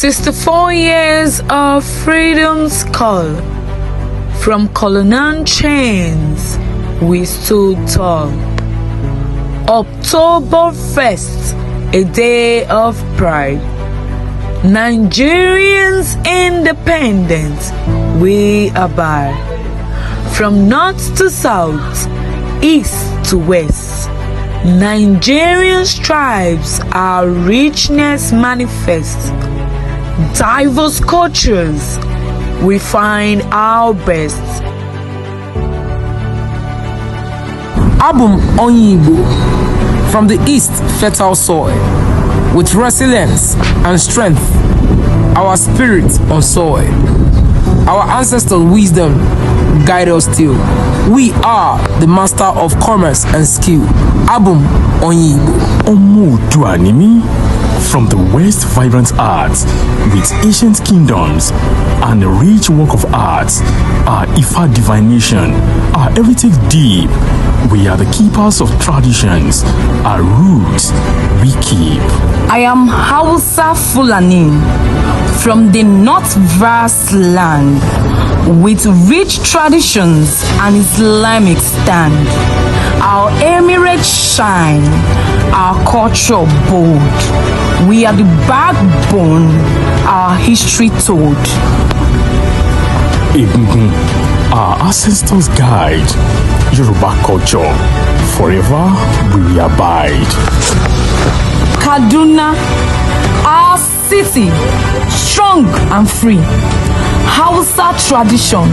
64 years of freedom's call. From colonial chains, we stood tall. October 1st, a day of pride. Nigerians' independence, we abide. From north to south, east to west, Nigerians' tribes, our richness manifest. Diverse cultures, we find our best. Album Onyibo, from the east fertile soil, with resilience and strength, our spirit on soil. Our ancestors' wisdom guide us still. We are the master of commerce and skill. Album Onyibo. Omoduanimi, from the west vibrant arts, with ancient kingdoms and a rich work of art, our Ifa divination, our heritage deep. We are the keepers of traditions, our roots we keep. I am Hausa-Fulani, from the north vast land, with rich traditions and Islamic stand. Our emirate shine, our culture bold. We are the backbone, our history told. Our ancestors' guide, Yoruba culture, forever we will abide. Kaduna, our city, strong and free. Hausa tradition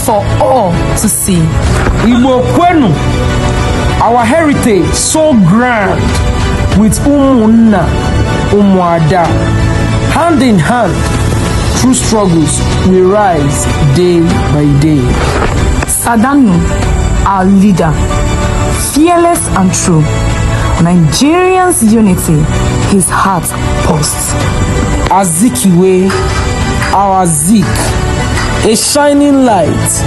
for all to see. Igbo Kwenu, our heritage so grand, with Umunna, Umuada, hand in hand, through struggles we rise day by day. Sadanu, our leader, fearless and true. Nigerians' unity, his heart pulsed. Azikiwe, our Zik, a shining light.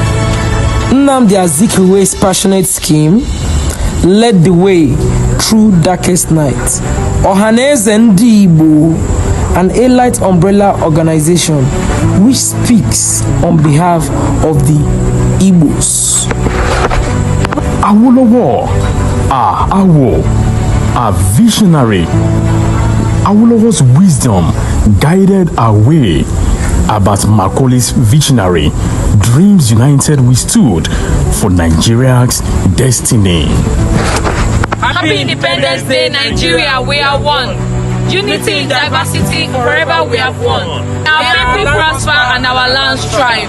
Nnamdi Azikiwe's passionate scheme led the way through darkest night. Ohanaeze Igbo, an elite umbrella organization which speaks on behalf of the Igbos. Awolowo, our visionary. Awolowo's wisdom guided our way. About Makoli's visionary, dreams united we stood for Nigeria's destiny. Happy Independence Day, Nigeria, we are one. Unity in diversity, forever we have won. Our people prosper and our lands thrive.